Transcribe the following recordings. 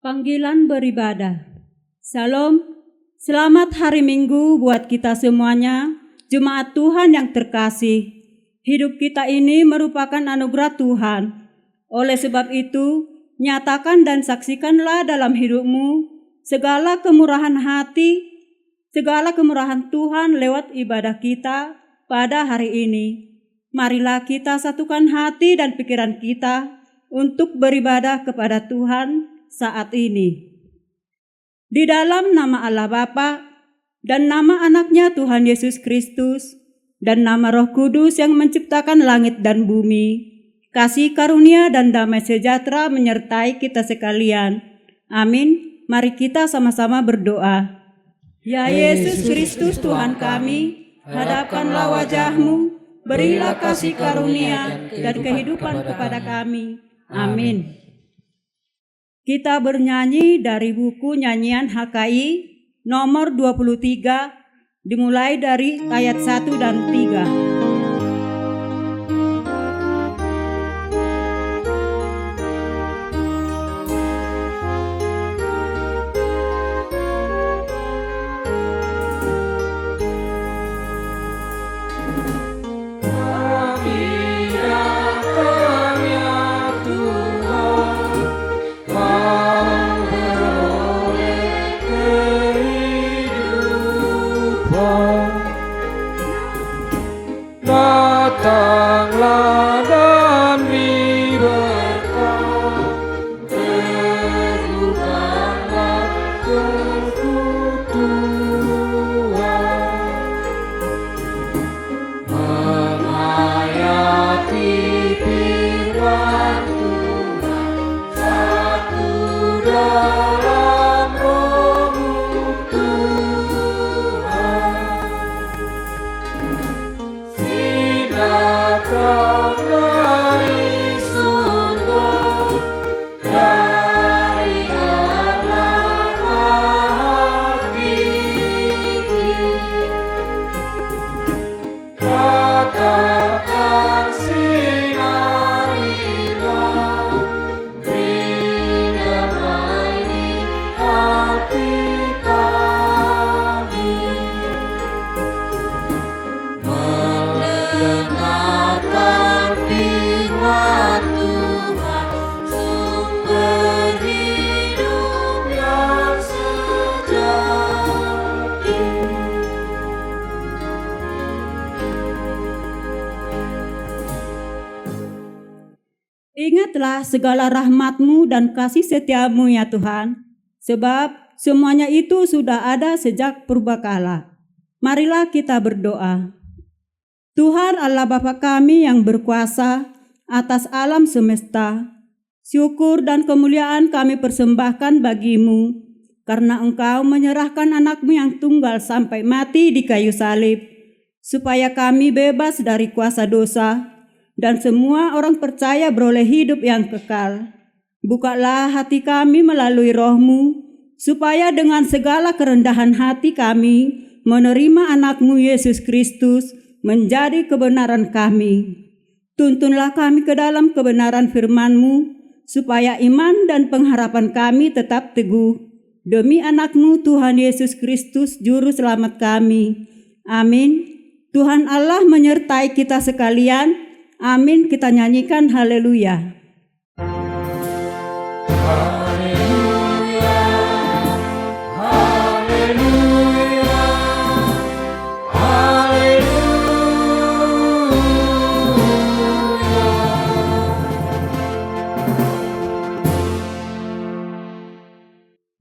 Panggilan beribadah. Salam, selamat hari Minggu buat kita semuanya, jemaat Tuhan yang terkasih. Hidup kita ini merupakan anugerah Tuhan. Oleh sebab itu, nyatakan dan saksikanlah dalam hidupmu segala kemurahan hati, segala kemurahan Tuhan lewat ibadah kita pada hari ini. Marilah kita satukan hati dan pikiran kita untuk beribadah kepada Tuhan saat ini. Di dalam nama Allah Bapa dan nama anaknya Tuhan Yesus Kristus dan nama Roh Kudus yang menciptakan langit dan bumi, kasih karunia dan damai sejahtera menyertai kita sekalian. Amin. Mari kita sama-sama berdoa. Ya Yesus Kristus Tuhan kami, hadapkanlah wajah-Mu, berilah kasih karunia dan kehidupan kepada kami. Amin. Kita bernyanyi dari buku nyanyian HKI nomor 23, dimulai dari ayat 1 dan 3. Datanglah dan beri berkat, terbukalah persekutuan, menghayati firman Tuhan, satu dalam Roh-Mu Tuhan. Datang dari surga, dari Allah hakiki, katakan sinarilah, beri damai di hati kami. Mendengarkan firman Tuhan, sumber hidup yang sejati. Ingatlah segala rahmat-Mu dan kasih setia-Mu ya Tuhan, sebab semuanya itu sudah ada sejak purbakala. Marilah kita berdoa. Tuhan Allah Bapa kami yang berkuasa atas alam semesta, syukur dan kemuliaan kami persembahkan bagi-Mu, karena Engkau menyerahkan anak-Mu yang tunggal sampai mati di kayu salib, supaya kami bebas dari kuasa dosa, dan semua orang percaya beroleh hidup yang kekal. Bukalah hati kami melalui Roh-Mu, supaya dengan segala kerendahan hati kami menerima anak-Mu Yesus Kristus menjadi kebenaran kami. Tuntunlah kami ke dalam kebenaran firman-Mu, supaya iman dan pengharapan kami tetap teguh. Demi anak-Mu Tuhan Yesus Kristus, Juru Selamat kami. Amin. Tuhan Allah menyertai kita sekalian. Amin. Kita nyanyikan haleluya.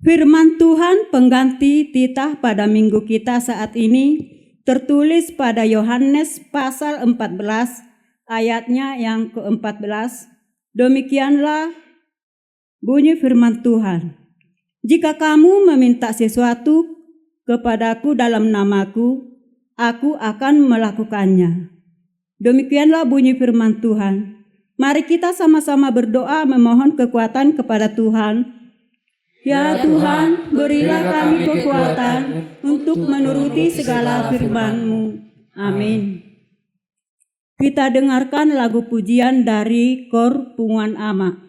Firman Tuhan pengganti titah pada minggu kita saat ini tertulis pada Yohanes pasal 14 ayatnya yang ke-14. Demikianlah bunyi firman Tuhan. Jika kamu meminta sesuatu kepadaku dalam namaku, aku akan melakukannya. Demikianlah bunyi firman Tuhan. Mari kita sama-sama berdoa memohon kekuatan kepada Tuhan. Ya Tuhan, berilah kami kekuatan untuk menuruti segala firman-Mu. Amin. Kita dengarkan lagu pujian dari Kor Punguan Ama.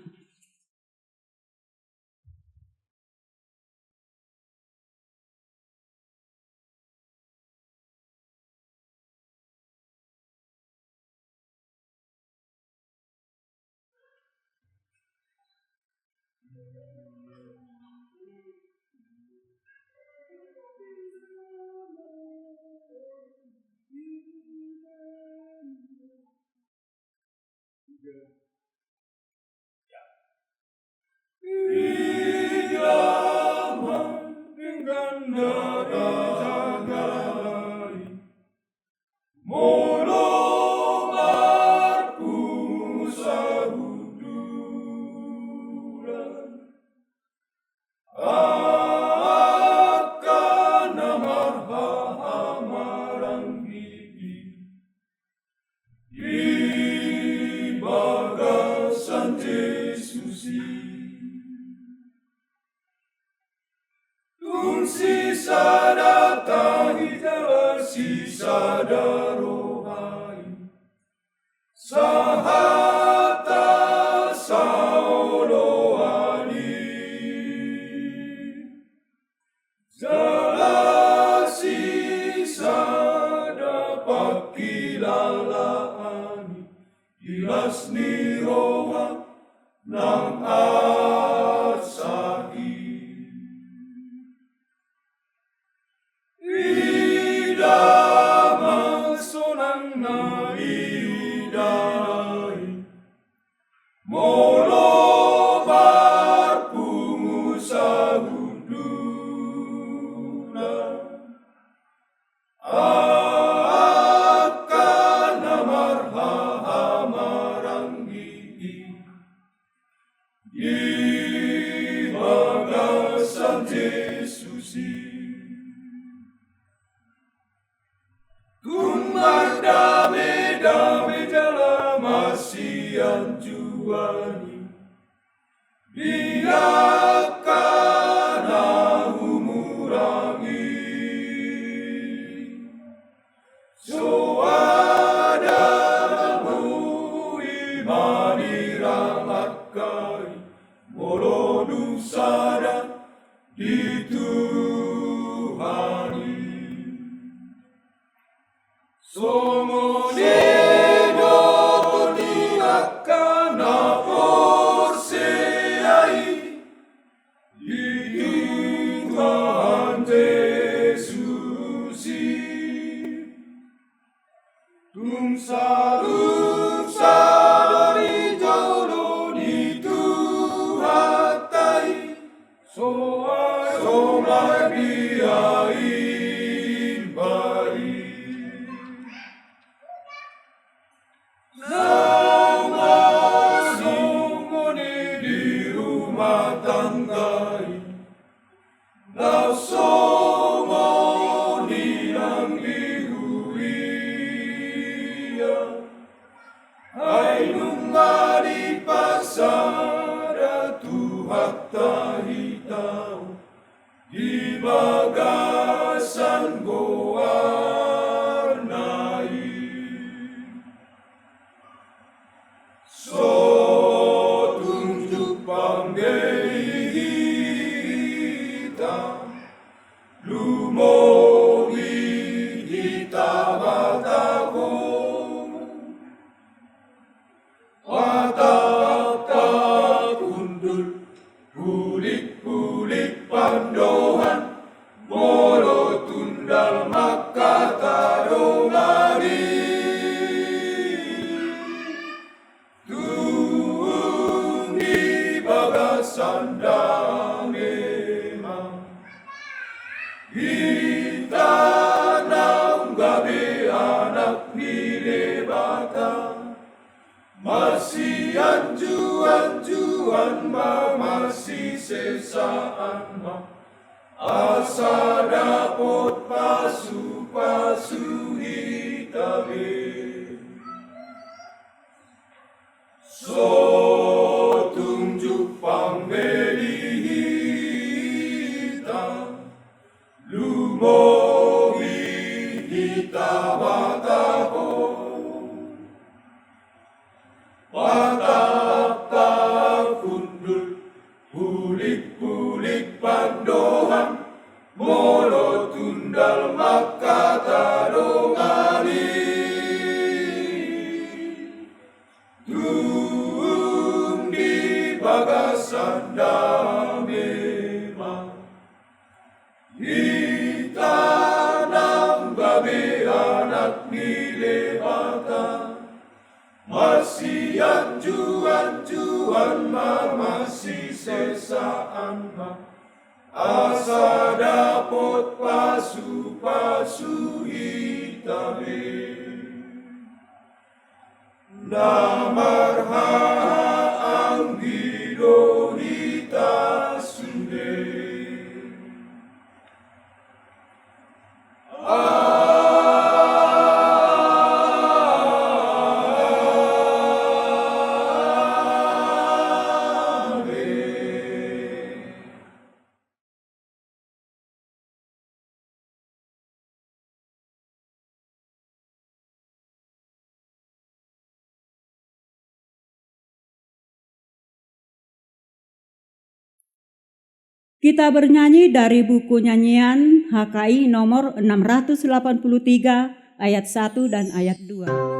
Idaman dengan nada jagai monobar sahuduran akan amarha amarang gigi di bagasan Yesusi. Sisa data hijau sisa darohai sahata saoloani jala sisa dapat kilalaani ilas ni roha nang asahi. Idamang sonang na idai molobar pungusahuduran akan amarha amarang gigi di bagasan Yesusi. Dame dalam asian juani biarkan aku murangi so adamu imani ramakai molo dusada di Tuhani somone Salut sari jolo di Tuhatai somai biain baik nama songone di rumah tanggai lau somoni nang Hai nungari pasada Tuhan tahitau di bagasan goarnai so tunjuk panggil hitam lumowi hitam mataku Kulit pandohan molo tundal maka tarongari tung di bagasan damemang kita nang gabe anak nilebata masih anjuan masih sesaan asa dapot pasu hitabe so tunjuk pambeli hitam lumowi hitam matahon Watap kundul pulik pandohan molo tundal maka tarongani tung di bagasan Hitanam babe anak nilebata, masih anjuan masih sesaan asa dapot pasu hitame. Namarha ang gidonita sunde. Kita bernyanyi dari buku nyanyian HKI nomor 683 ayat 1 dan ayat 2.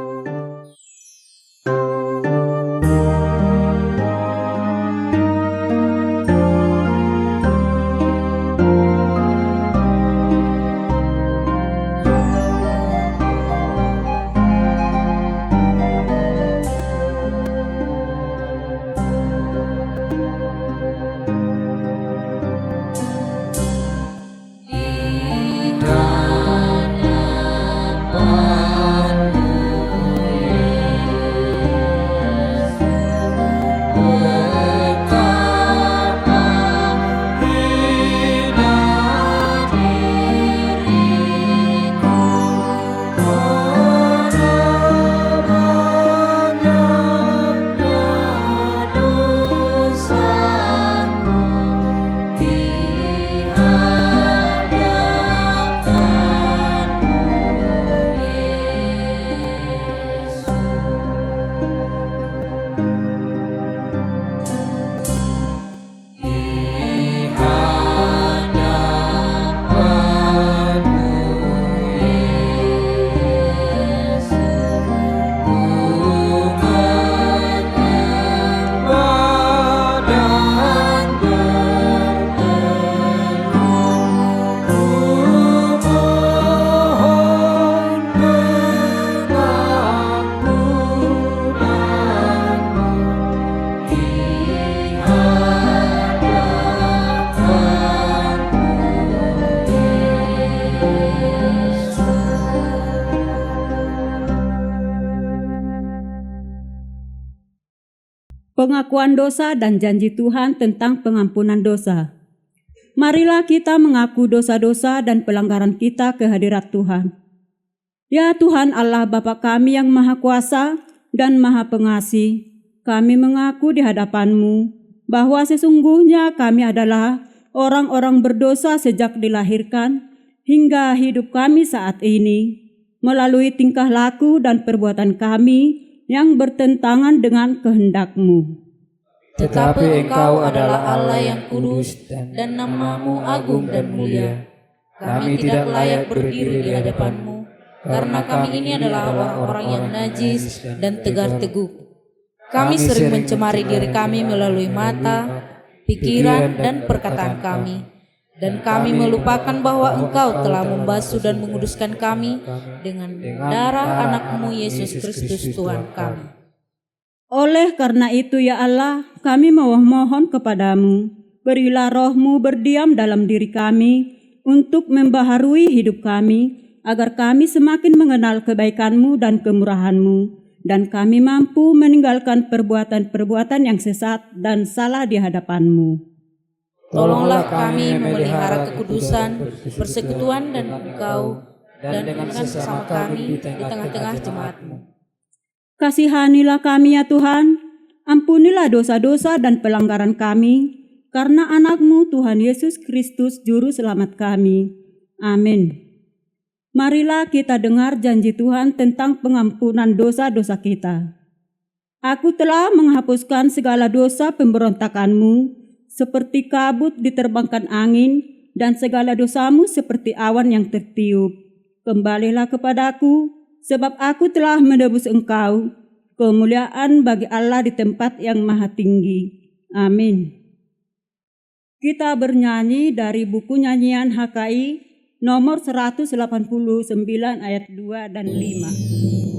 Pengakuan dosa dan janji Tuhan tentang pengampunan dosa. Marilah kita mengaku dosa-dosa dan pelanggaran kita ke hadirat Tuhan. Ya Tuhan Allah Bapa kami yang Maha Kuasa dan Maha Pengasih, kami mengaku di hadapan-Mu bahwa sesungguhnya kami adalah orang-orang berdosa sejak dilahirkan hingga hidup kami saat ini, melalui tingkah laku dan perbuatan kami yang bertentangan dengan kehendak-Mu. Tetapi Engkau adalah Allah yang kudus dan nama-Mu agung dan mulia. Kami tidak layak berdiri di hadapan-Mu, karena kami ini adalah orang-orang yang najis dan tegar teguh. Kami sering mencemari diri kami melalui mata, pikiran, dan perkataan kami. Dan kami melupakan bahwa Engkau telah membasuh dan menguduskan kami dengan darah anak-Mu Yesus Kristus Tuhan kami. Oleh karena itu ya Allah, kami memohon kepadamu, berilah Roh-Mu berdiam dalam diri kami untuk membaharui hidup kami, agar kami semakin mengenal kebaikan-Mu dan kemurahan-Mu, dan kami mampu meninggalkan perbuatan-perbuatan yang sesat dan salah di hadapan-Mu. Tolonglah kami memelihara kekudusan, persekutuan dan Engkau, dan dengan sesama kami di tengah-tengah jemaat-Mu. Kasihanilah kami ya Tuhan, ampunilah dosa-dosa dan pelanggaran kami, karena anak-Mu Tuhan Yesus Kristus Juru Selamat kami. Amin. Marilah kita dengar janji Tuhan tentang pengampunan dosa-dosa kita. Aku telah menghapuskan segala dosa pemberontakanmu, seperti kabut diterbangkan angin, dan segala dosamu seperti awan yang tertiup. Kembalilah kepadaku, sebab aku telah menebus engkau. Kemuliaan bagi Allah di tempat yang maha tinggi. Amin. Kita bernyanyi dari buku nyanyian HKI nomor 189 ayat 2 dan 5.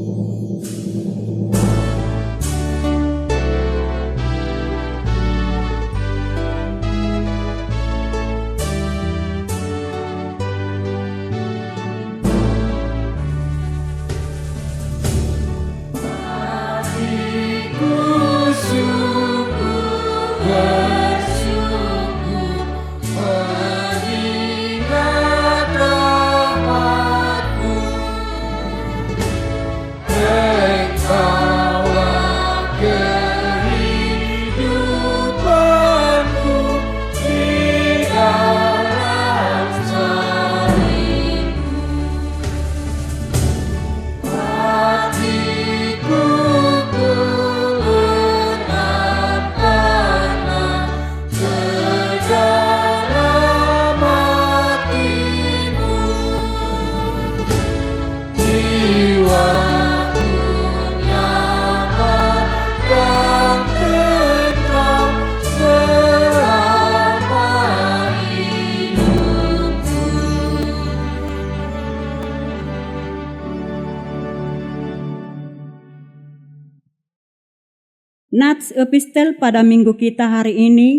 Nats epistel pada minggu kita hari ini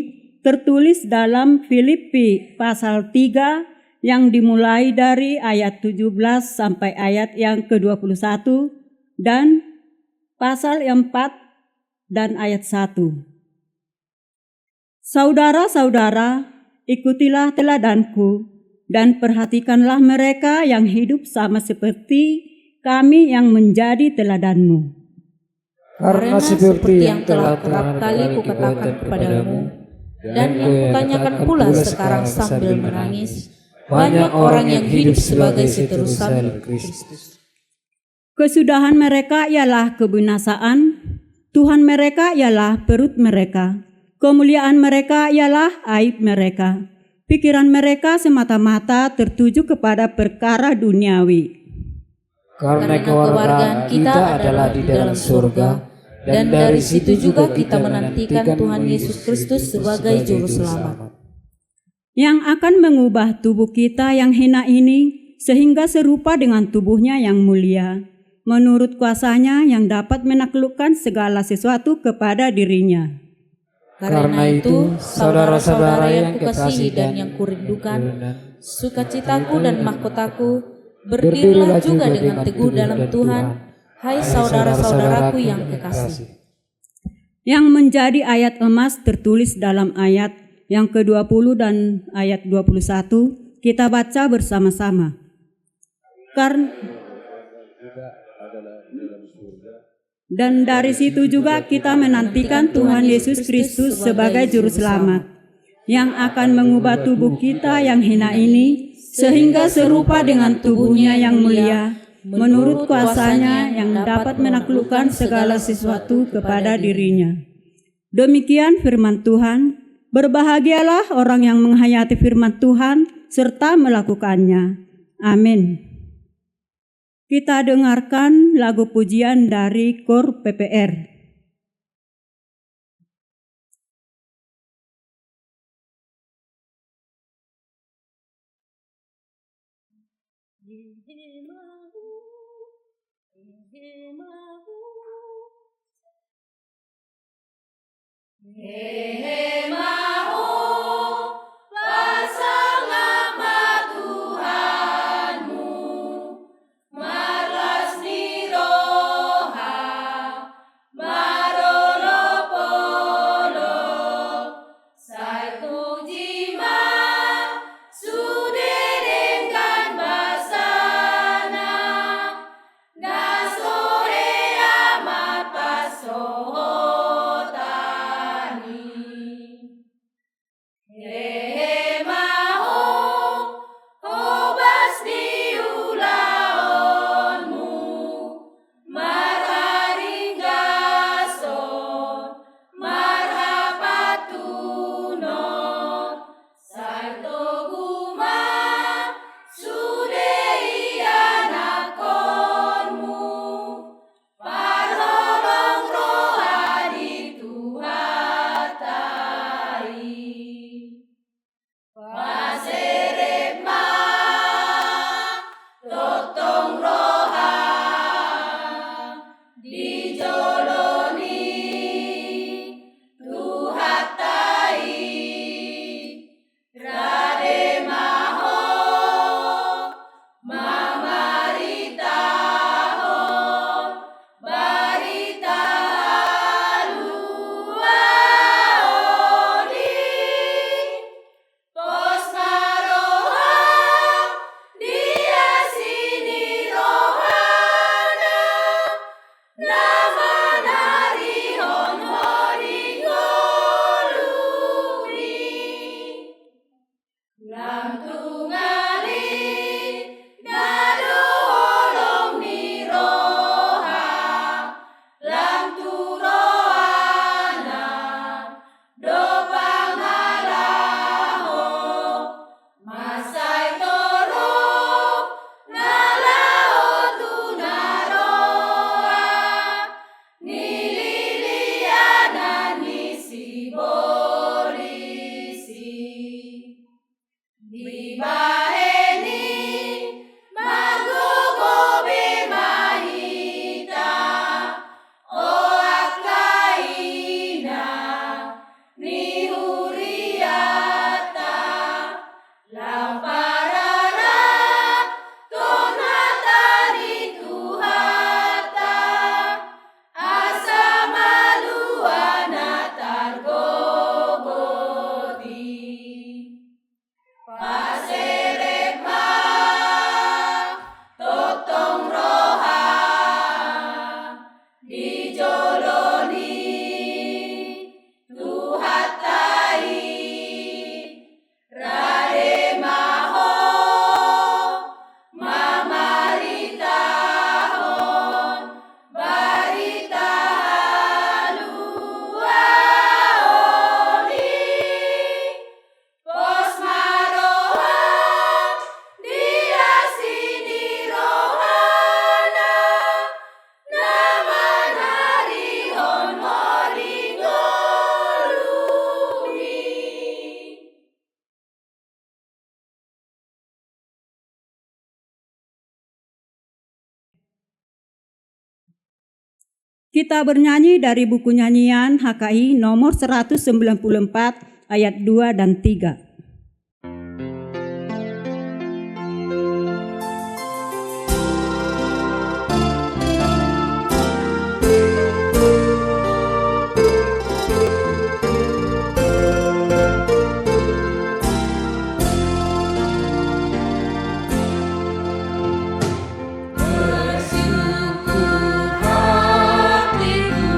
tertulis dalam Filipi pasal 3 yang dimulai dari ayat 17 sampai ayat yang ke-21 dan pasal 4 dan ayat 1. Saudara-saudara, ikutilah teladanku dan perhatikanlah mereka yang hidup sama seperti kami yang menjadi teladanmu. Karena seperti yang telah kerap kali kukatakan kepadamu, dan yang kutanyakan pula sekarang sambil menangis, banyak orang yang hidup sebagai seterusan Kristus. Kesudahan mereka ialah kebinasaan, Tuhan mereka ialah perut mereka, kemuliaan mereka ialah aib mereka. Pikiran mereka semata-mata tertuju kepada perkara duniawi. Karena kewargaan kita adalah di dalam surga, dan dari situ juga kita menantikan Tuhan Yesus Kristus sebagai Juru Selamat, yang akan mengubah tubuh kita yang hina ini sehingga serupa dengan tubuhnya yang mulia, menurut kuasanya yang dapat menaklukkan segala sesuatu kepada dirinya. Karena itu, saudara-saudara yang kukasihi dan yang kurindukan, sukacitaku dan mahkotaku, berdirilah juga dengan teguh dalam Tuhan, hai saudara-saudaraku yang kekasih. Yang menjadi ayat emas tertulis dalam ayat yang ke-20 dan ayat 21, kita baca bersama-sama. Dan dari situ juga kita menantikan Tuhan Yesus Kristus sebagai Juru Selamat, yang akan mengubah tubuh kita yang hina ini sehingga serupa dengan tubuhnya yang mulia, menurut kuasanya yang dapat menaklukkan segala sesuatu kepada dirinya. Demikian firman Tuhan. Berbahagialah orang yang menghayati firman Tuhan serta melakukannya. Amin. Kita dengarkan lagu pujian dari KOR PPR. Bibaheni magogo bemahita o akaina ni huriata lamparara tonatari tuhata asa maluana targogoti Paserema totong roha dijoloni tuhatai rademaho mamaritahon barita haluaoni Pos marohan dia sini rohana nama narihon moringolumi. Kita bernyanyi dari buku nyanyian HKI nomor 194 ayat 2 dan 3. Bersyukur hatiku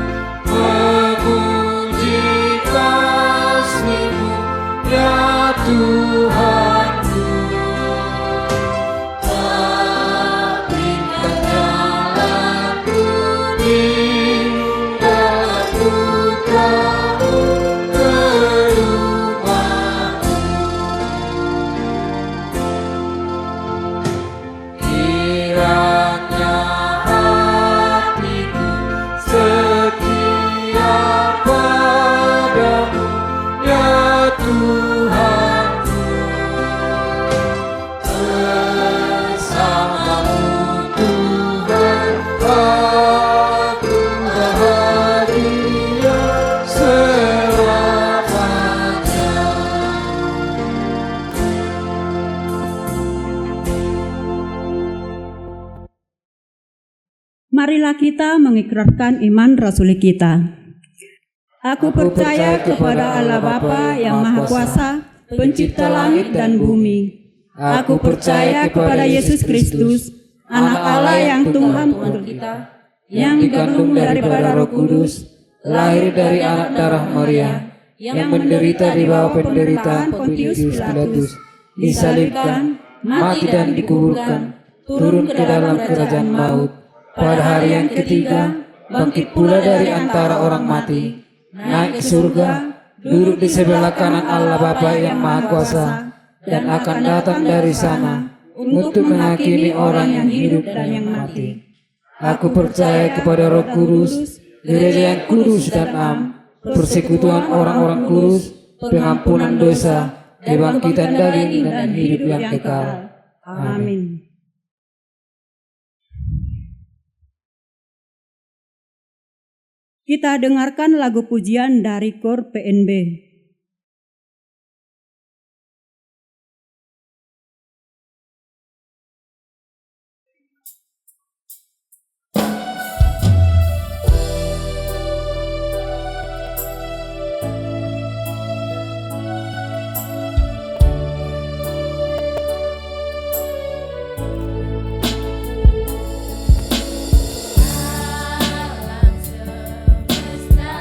memuji kasih-Mu ya Tuhanku. Terbitkan jalanku di dalam putramu ke rumah-Mu. Kiranya hatiku setia padamu ya Tuhanku. Bersamamu Tuhan aku bahagia selamanya. Marilah kita mengikrarkan iman rasuli kita. Aku percaya kepada Allah Bapa yang Maha Kuasa, pencipta langit dan bumi. Aku percaya kepada Yesus Kristus, Anak Allah yang Tuhan untuk kita, yang dikandung daripada Roh Kudus, lahir dari anak darah Maria, yang menderita di bawah penderitaan Pontius Pilatus, disalibkan, mati dan dikuburkan, turun ke dalam kerajaan maut. Pada hari yang ketiga, bangkit pula dari antara orang mati, naik ke surga, duduk di sebelah kanan Allah Bapa yang Maha Kuasa, dan akan datang dari sana untuk menghakimi orang yang hidup dan yang mati. Aku percaya kepada Roh Kudus, gereja yang kudus dan am, persekutuan orang-orang kudus, pengampunan dosa, kebangkitan daging dan hidup yang kekal. Amin. Kita dengarkan lagu pujian dari KOR PNB. Alam semesta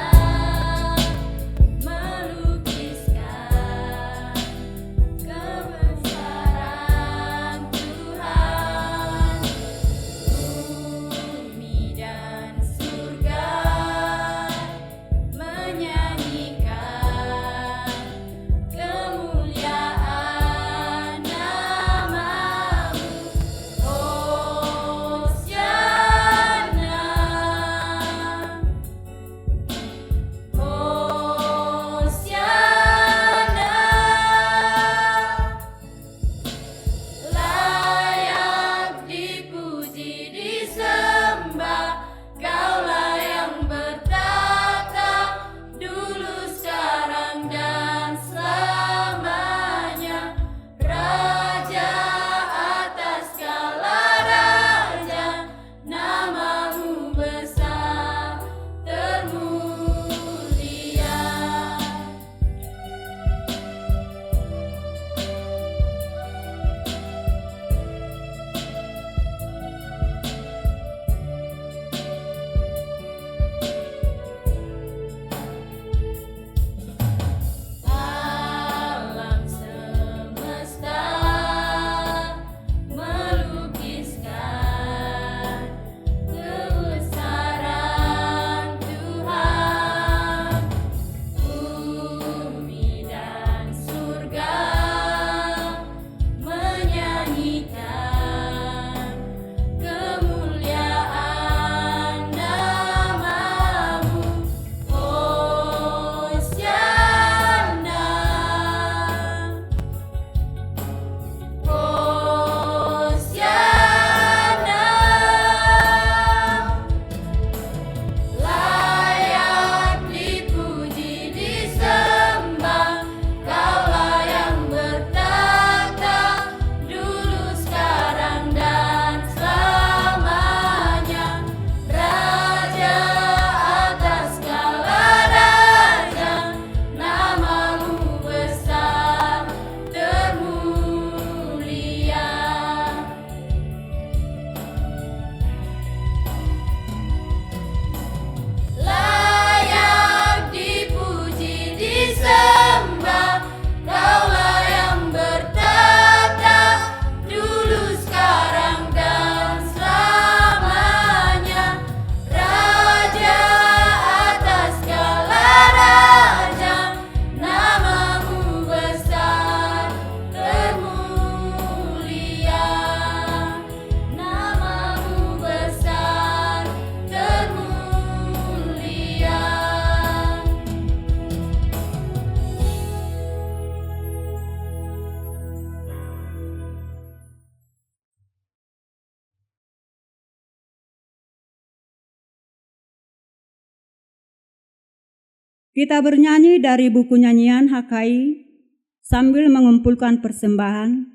Kita bernyanyi dari buku nyanyian HKI sambil mengumpulkan persembahan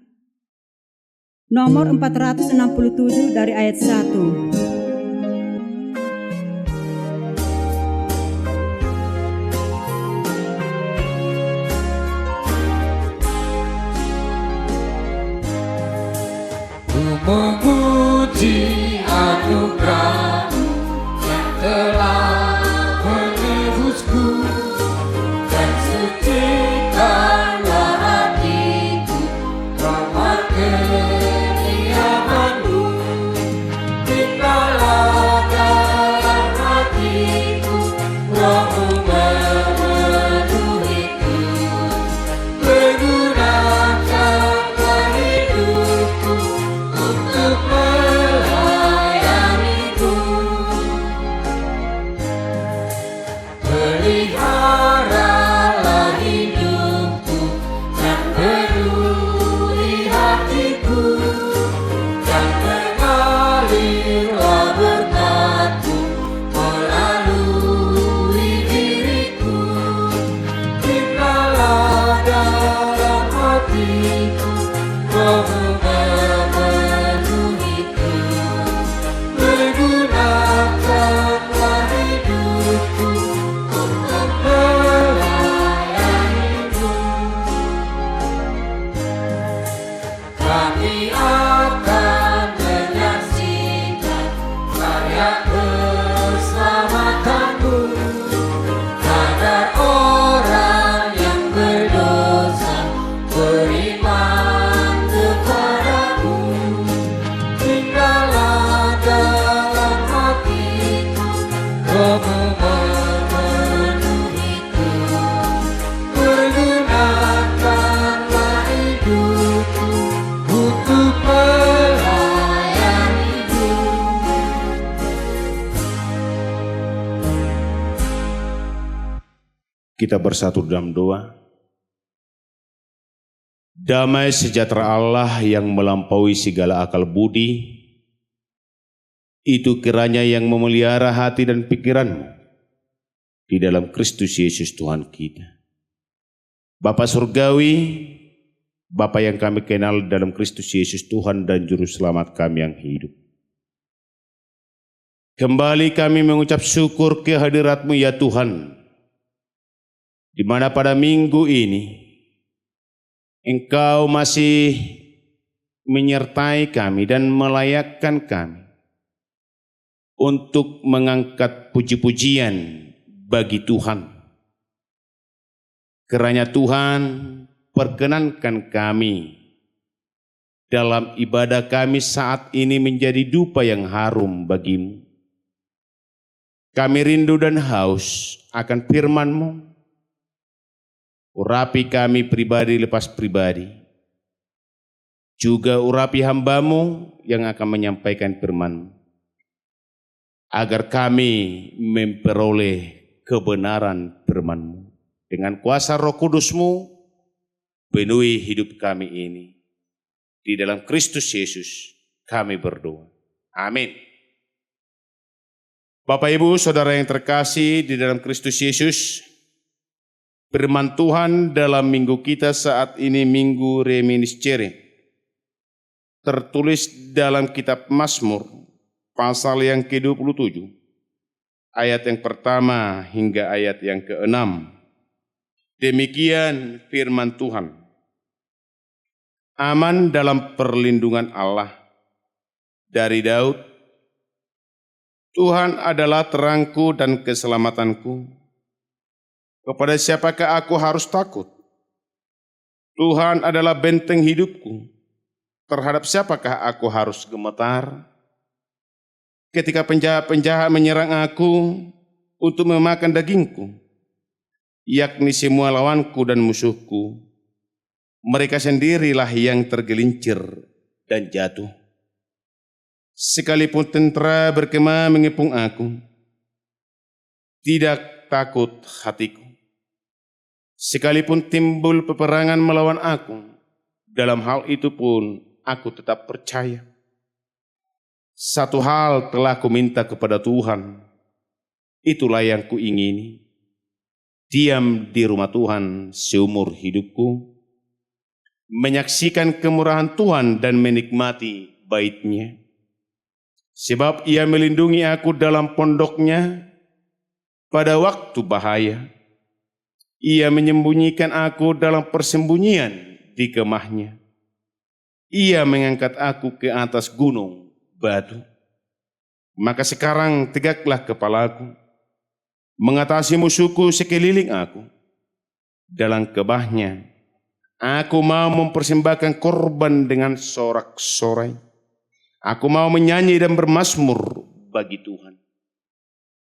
nomor 467 dari ayat 1. Memuji anugerah-Mu yang telah menebusku, dan sucikanlah hatiku rahmat kediaman-Mu. Tinggallah dalam hatiku Roh-Mu memenuhiku, pergunakanlah hidupku untuk melayani-Mu. Peliharalah hidupku dan penuhi hatiku, dan mengalirlah berkat-Mu melalui diriku. Tinggallah dalam hatiku Roh-Mu memenuhiku, pergunakanlah hidupku untuk melayani-Mu. Kami akan menyaksikan karya keselamatan-Mu, agar orang yang berdosa beriman kepada-Mu. Tinggallah dalam hatiku Roh-Mu memenuhiku, pergunakanlah hidupku untuk melayani-Mu. Kita bersatu dalam doa. Damai sejahtera Allah yang melampaui segala akal budi, itu kiranya yang memelihara hati dan pikiranmu di dalam Kristus Yesus Tuhan kita. Bapa Surgawi, Bapa yang kami kenal dalam Kristus Yesus Tuhan dan Juru Selamat kami yang hidup. Kembali kami mengucap syukur kehadirat-Mu ya Tuhan, di mana pada minggu ini Engkau masih menyertai kami dan melayakkan kami untuk mengangkat puji-pujian bagi Tuhan. Kiranya Tuhan perkenankan kami dalam ibadah kami saat ini menjadi dupa yang harum bagi-Mu. Kami rindu dan haus akan firman-Mu. Urapi kami pribadi lepas pribadi. Juga urapi hamba-Mu yang akan menyampaikan firman-Mu, agar kami memperoleh kebenaran firman-Mu. Dengan kuasa Roh Kudus-Mu, penuhi hidup kami ini. Di dalam Kristus Yesus kami berdoa. Amin. Bapak Ibu Saudara yang terkasih di dalam Kristus Yesus, firman Tuhan dalam minggu kita saat ini, Minggu Reminiscere, tertulis dalam kitab Mazmur, pasal yang ke-27, ayat yang pertama hingga ayat yang ke-6. Demikian firman Tuhan. Aman dalam perlindungan Allah. Dari Daud, Tuhan adalah terangku dan keselamatanku. Kepada siapakah aku harus takut? Tuhan adalah benteng hidupku. Terhadap siapakah aku harus gemetar? Ketika penjahat-penjahat menyerang aku untuk memakan dagingku, yakni semua lawanku dan musuhku, mereka sendirilah yang tergelincir dan jatuh. Sekalipun tentara berkemah mengepung aku, tidak takut hatiku. Sekalipun timbul peperangan melawan aku, dalam hal itu pun aku tetap percaya. Satu hal telah kuminta kepada Tuhan, itulah yang kuingini. diam di rumah Tuhan seumur hidupku, menyaksikan kemurahan Tuhan dan menikmati bait-Nya. Sebab Ia melindungi aku dalam pondok-Nya pada waktu bahaya. Ia menyembunyikan aku dalam persembunyian di kemah-Nya. Ia mengangkat aku ke atas gunung batu. Maka sekarang tegaklah kepalaku, mengatasi musuhku sekeliling aku. Dalam kemah-Nya, aku mau mempersembahkan korban dengan sorak-sorai. Aku mau menyanyi dan bermazmur bagi Tuhan.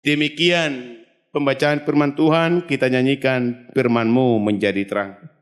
Demikian pembacaan firman Tuhan, kita nyanyikan firman-Mu menjadi terang.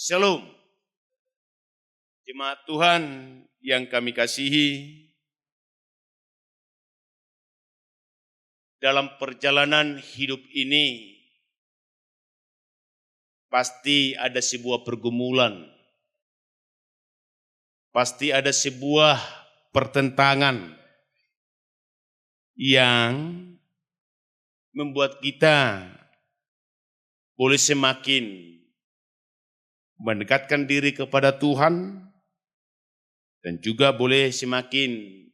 Shalom. Jemaat Tuhan yang kami kasihi, dalam perjalanan hidup ini pasti ada sebuah pergumulan, pasti ada sebuah pertentangan yang membuat kita boleh semakin mendekatkan diri kepada Tuhan dan juga boleh semakin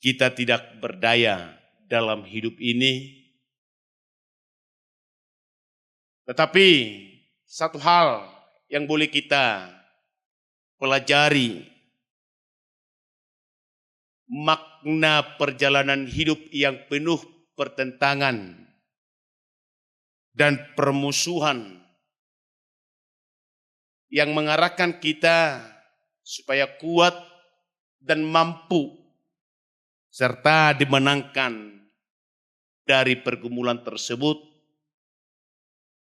kita tidak berdaya dalam hidup ini. Tetapi satu hal yang boleh kita pelajari, makna perjalanan hidup yang penuh pertentangan dan permusuhan yang mengarahkan kita supaya kuat dan mampu serta dimenangkan dari pergumulan tersebut.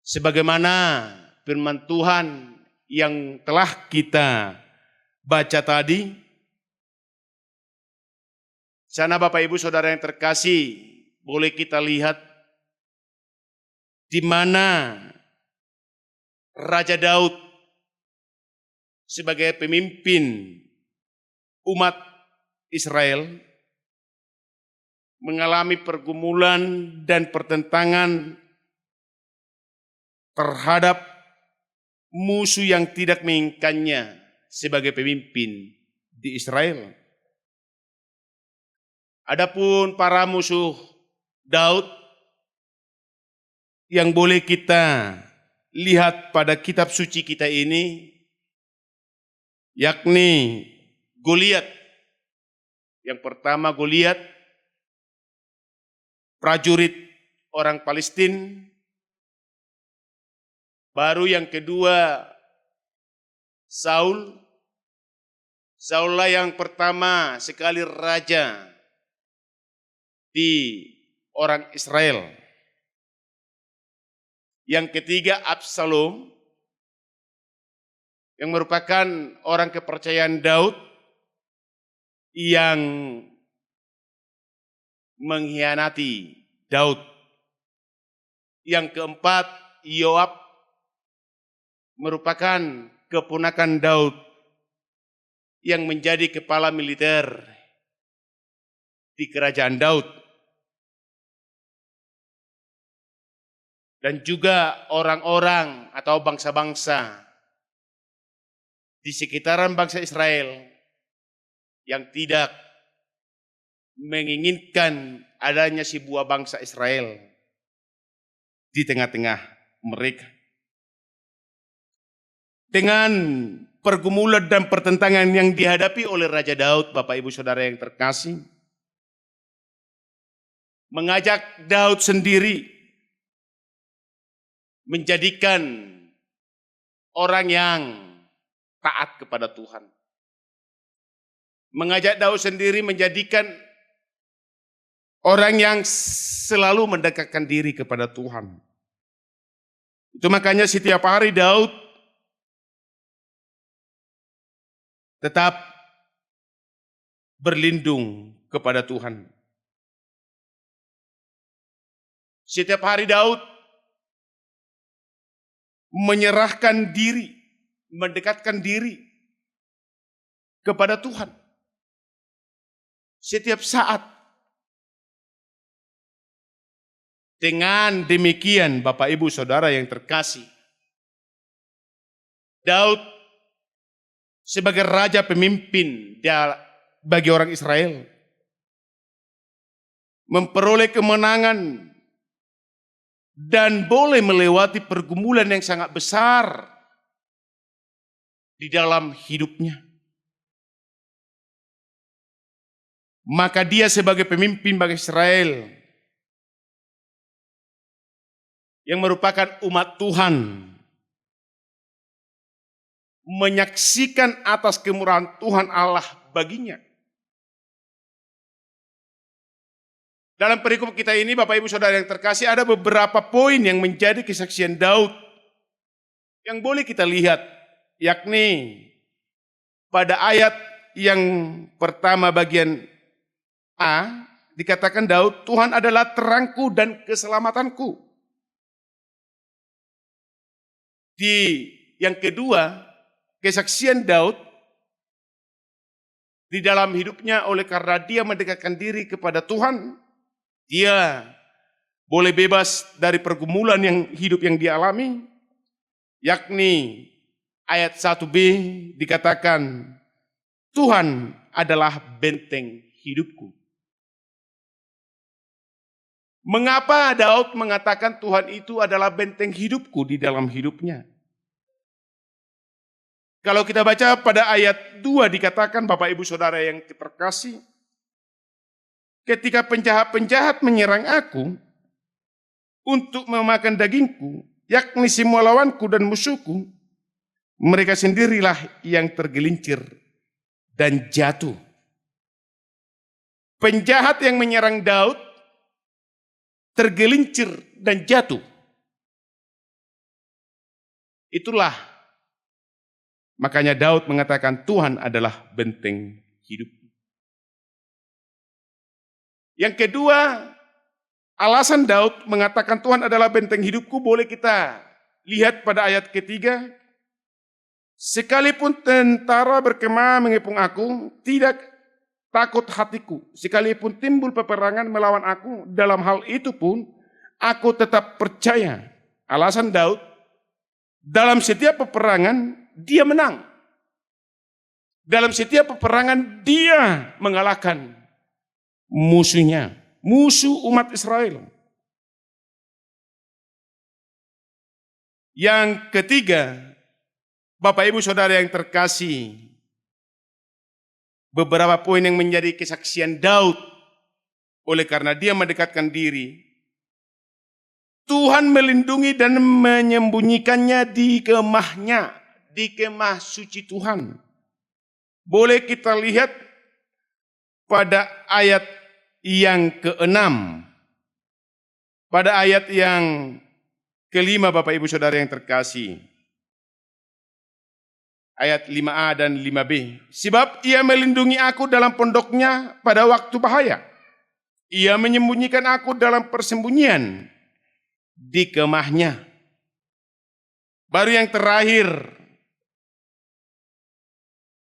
Sebagaimana firman Tuhan yang telah kita baca tadi, sana Bapak Ibu Saudara yang terkasih, boleh kita lihat di mana Raja Daud sebagai pemimpin umat Israel mengalami pergumulan dan pertentangan terhadap musuh yang tidak menginginkannya sebagai pemimpin di Israel. Adapun para musuh Daud yang boleh kita lihat pada kitab suci kita ini, yakni Goliat. Yang pertama Goliat, prajurit orang Palestina. Baru yang kedua Saul. Saullah yang pertama sekali raja di orang Israel. Yang ketiga Absalom, yang merupakan orang kepercayaan Daud yang mengkhianati Daud. Yang keempat Yoab, merupakan keponakan Daud yang menjadi kepala militer di kerajaan Daud. Dan juga orang-orang atau bangsa-bangsa di sekitaran bangsa Israel yang tidak menginginkan adanya sebuah bangsa Israel di tengah-tengah mereka. Dengan pergumulan dan pertentangan yang dihadapi oleh Raja Daud, Bapak Ibu Saudara yang terkasih, mengajak Daud sendiri menjadikan orang yang taat kepada Tuhan. Mengajak Daud sendiri menjadikan orang yang selalu mendekatkan diri kepada Tuhan. Itu makanya setiap hari Daud tetap berlindung kepada Tuhan. Setiap hari Daud menyerahkan diri, mendekatkan diri kepada Tuhan. Setiap saat. Dengan demikian Bapak Ibu Saudara yang terkasih, Daud sebagai raja pemimpin bagi orang Israel memperoleh kemenangan dan boleh melewati pergumulan yang sangat besar di dalam hidupnya. Maka dia sebagai pemimpin bagi Israel yang merupakan umat Tuhan menyaksikan atas kemurahan Tuhan Allah baginya. Dalam perikop kita ini Bapak Ibu Saudara yang terkasih, ada beberapa poin yang menjadi kesaksian Daud yang boleh kita lihat, yakni pada ayat yang pertama bagian A dikatakan Daud, Tuhan adalah terangku dan keselamatanku. Di yang kedua, kesaksian Daud di dalam hidupnya oleh karena dia mendekatkan diri kepada Tuhan, dia boleh bebas dari pergumulan yang hidup yang dialami, yakni ayat 1b dikatakan, Tuhan adalah benteng hidupku. Mengapa Daud mengatakan Tuhan itu adalah benteng hidupku di dalam hidupnya? Kalau kita baca pada ayat 2 dikatakan, Bapak Ibu Saudara yang terkasih, ketika penjahat-penjahat menyerang aku untuk memakan dagingku, yakni semua lawanku dan musuhku, mereka sendirilah yang tergelincir dan jatuh. Penjahat yang menyerang Daud tergelincir dan jatuh. Itulah makanya Daud mengatakan Tuhan adalah benteng hidupku. Yang kedua, alasan Daud mengatakan Tuhan adalah benteng hidupku boleh kita lihat pada ayat ketiga. Sekalipun tentara berkemah mengepung aku, tidak takut hatiku. Sekalipun timbul peperangan melawan aku, dalam hal itu pun aku tetap percaya. Alasan Daud, dalam setiap peperangan dia menang. Dalam setiap peperangan dia mengalahkan musuhnya, musuh umat Israel. Yang ketiga, Bapak Ibu Saudara yang terkasih, beberapa poin yang menjadi kesaksian Daud oleh karena dia mendekatkan diri. Tuhan melindungi dan menyembunyikannya di kemahnya, di kemah suci Tuhan. Boleh kita lihat pada ayat yang ke-6. pada ayat yang kelima Bapak Ibu Saudara yang terkasih. Ayat 5a dan 5b. Sebab ia melindungi aku dalam pondoknya pada waktu bahaya. Ia menyembunyikan aku dalam persembunyian di kemahnya. Baru yang terakhir,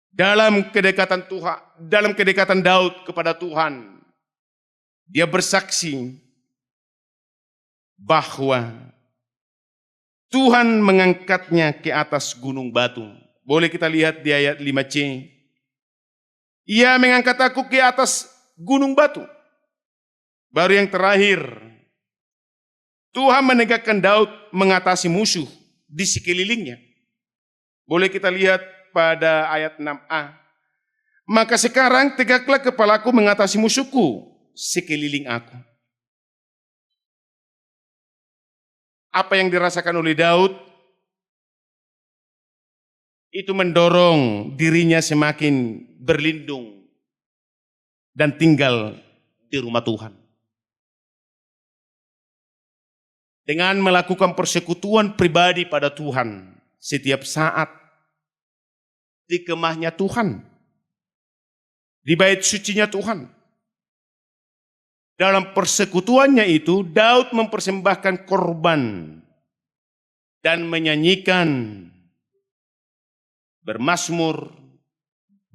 dalam kedekatan Tuhan, dalam kedekatan Daud kepada Tuhan, dia bersaksi bahwa Tuhan mengangkatnya ke atas gunung batu. Boleh kita lihat di ayat 5c. Ia mengangkat aku ke atas gunung batu. Baru yang terakhir, Tuhan menegakkan Daud mengatasi musuh di sekelilingnya. Boleh kita lihat pada ayat 6a. Maka sekarang tegaklah kepalaku mengatasi musuhku sekeliling aku. Apa yang dirasakan oleh Daud itu mendorong dirinya semakin berlindung dan tinggal di rumah Tuhan. Dengan melakukan persekutuan pribadi pada Tuhan setiap saat di kemahnya Tuhan, di bait sucinya Tuhan. Dalam persekutuannya itu, Daud mempersembahkan korban dan menyanyikan bermazmur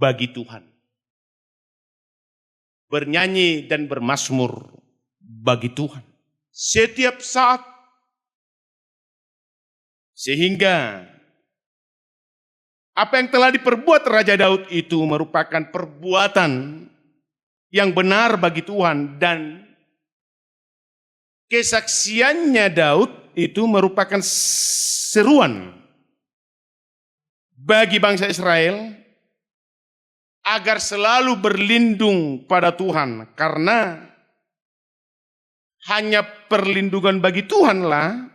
bagi Tuhan. Bernyanyi dan bermazmur bagi Tuhan. Setiap saat. Sehingga apa yang telah diperbuat Raja Daud itu merupakan perbuatan yang benar bagi Tuhan. Dan kesaksiannya Daud itu merupakan seruan bagi bangsa Israel agar selalu berlindung pada Tuhan, karena hanya perlindungan bagi Tuhanlah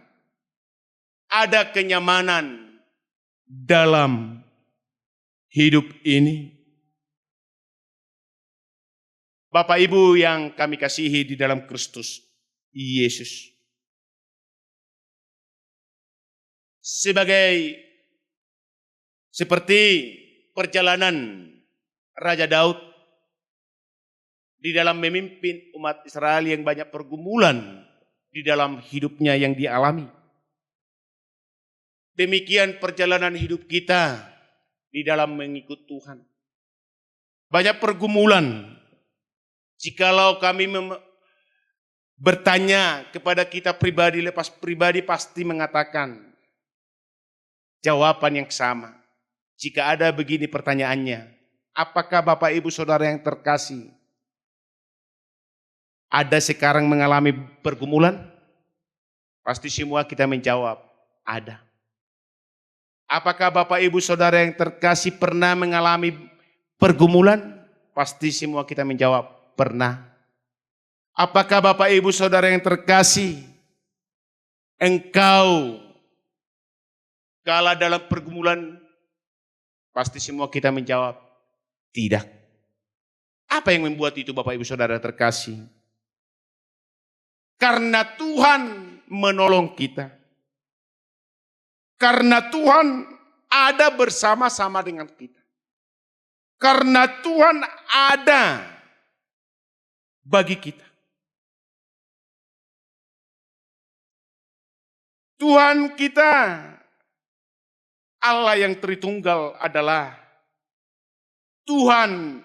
ada kenyamanan dalam hidup ini. Bapak Ibu yang kami kasihi di dalam Kristus Yesus, seperti perjalanan Raja Daud di dalam memimpin umat Israel yang banyak pergumulan di dalam hidupnya yang dialami. Demikian perjalanan hidup kita di dalam mengikut Tuhan. Banyak pergumulan. Jikalau kami bertanya kepada kita pribadi lepas pribadi, pasti mengatakan jawaban yang sama. Jika ada begini pertanyaannya, apakah Bapak Ibu Saudara yang terkasih ada sekarang mengalami pergumulan? Pasti semua kita menjawab, ada. Apakah Bapak Ibu Saudara yang terkasih pernah mengalami pergumulan? Pasti semua kita menjawab, pernah. Apakah Bapak Ibu Saudara yang terkasih, engkau kalah dalam pergumulan? Pasti semua kita menjawab, tidak. Apa yang membuat itu Bapak Ibu Saudara terkasih? Karena Tuhan menolong kita. Karena Tuhan ada bersama-sama dengan kita. Karena Tuhan ada bagi kita. Tuhan kita, Allah yang Tritunggal adalah Tuhan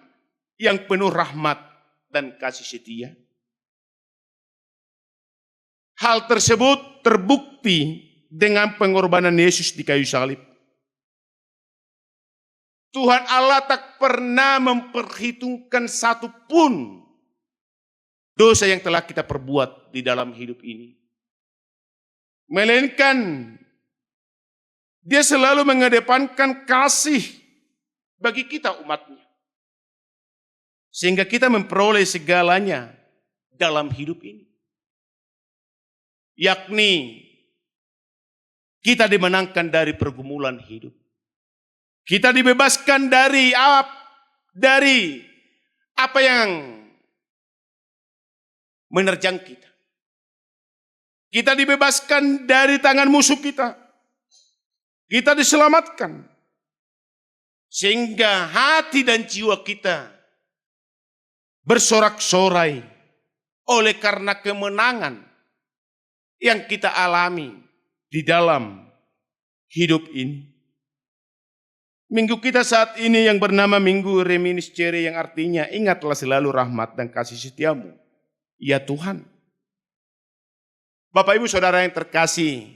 yang penuh rahmat dan kasih setia. Hal tersebut terbukti dengan pengorbanan Yesus di kayu salib. Tuhan Allah tak pernah memperhitungkan satu pun dosa yang telah kita perbuat di dalam hidup ini. Melainkan Dia selalu mengedepankan kasih bagi kita umatnya. Sehingga kita memperoleh segalanya dalam hidup ini. Yakni kita dimenangkan dari pergumulan hidup. Kita dibebaskan dari apa yang menerjang kita. Kita dibebaskan dari tangan musuh kita. Kita diselamatkan. Sehingga hati dan jiwa kita bersorak-sorai oleh karena kemenangan yang kita alami di dalam hidup ini. Minggu kita saat ini yang bernama Minggu Reminis Cere, yang artinya ingatlah selalu rahmat dan kasih setiamu, ya Tuhan. Bapak Ibu Saudara yang terkasih,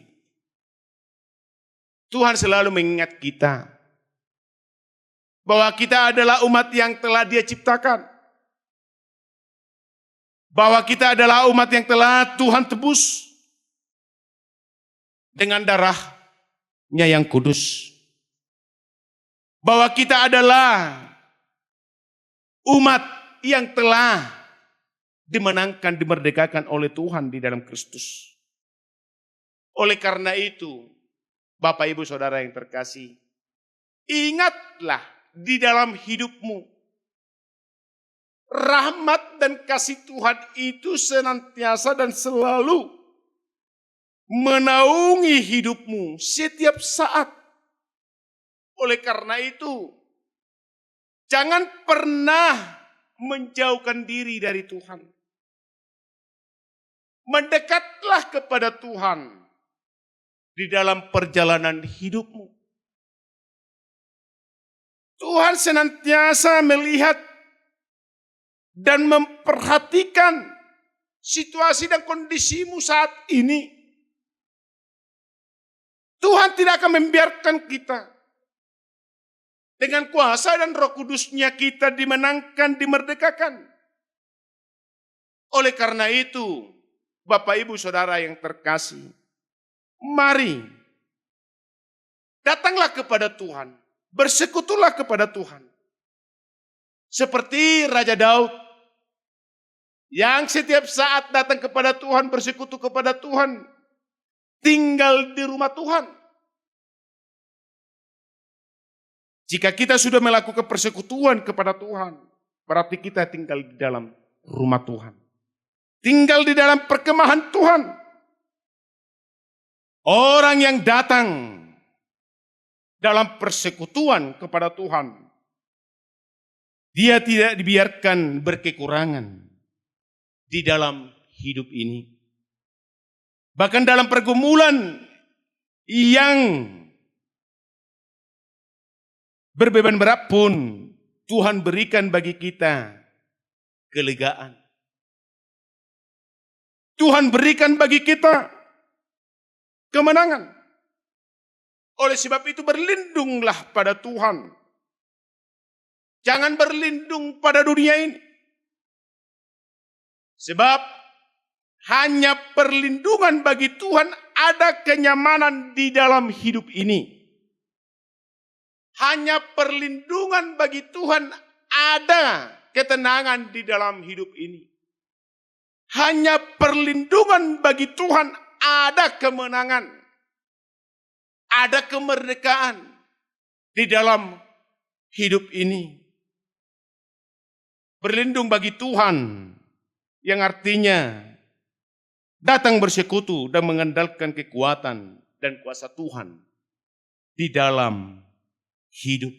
Tuhan selalu mengingat kita bahwa kita adalah umat yang telah Dia ciptakan. Bahwa kita adalah umat yang telah Tuhan tebus dengan darah-Nya yang kudus. Bahwa kita adalah umat yang telah dimenangkan, dimerdekakan oleh Tuhan di dalam Kristus. Oleh karena itu, Bapak Ibu Saudara yang terkasih, ingatlah di dalam hidupmu, rahmat dan kasih Tuhan itu senantiasa dan selalu menaungi hidupmu setiap saat. Oleh karena itu, jangan pernah menjauhkan diri dari Tuhan. Mendekatlah kepada Tuhan di dalam perjalanan hidupmu. Tuhan senantiasa melihat dan memperhatikan situasi dan kondisimu saat ini. Tuhan tidak akan membiarkan kita. Dengan kuasa dan Roh Kudus-Nya kita dimenangkan, dimerdekakan. Oleh karena itu, Bapak Ibu Saudara yang terkasih, mari datanglah kepada Tuhan, bersekutulah kepada Tuhan. Seperti Raja Daud yang setiap saat datang kepada Tuhan, bersekutu kepada Tuhan, tinggal di rumah Tuhan. Jika kita sudah melakukan persekutuan kepada Tuhan, berarti kita tinggal di dalam rumah Tuhan. Tinggal di dalam perkemahan Tuhan. Orang yang datang dalam persekutuan kepada Tuhan, dia tidak dibiarkan berkekurangan di dalam hidup ini. Bahkan dalam pergumulan yang berbeban berat pun Tuhan berikan bagi kita kelegaan. Tuhan berikan bagi kita kemenangan. Oleh sebab itu berlindunglah pada Tuhan. Jangan berlindung pada dunia ini. Sebab hanya perlindungan bagi Tuhan, ada kenyamanan di dalam hidup ini. Hanya perlindungan bagi Tuhan, ada ketenangan di dalam hidup ini. Hanya perlindungan bagi Tuhan, ada kemenangan. Ada kemerdekaan di dalam hidup ini. Berlindung bagi Tuhan, yang artinya datang bersekutu dan mengandalkan kekuatan dan kuasa Tuhan di dalam hidup.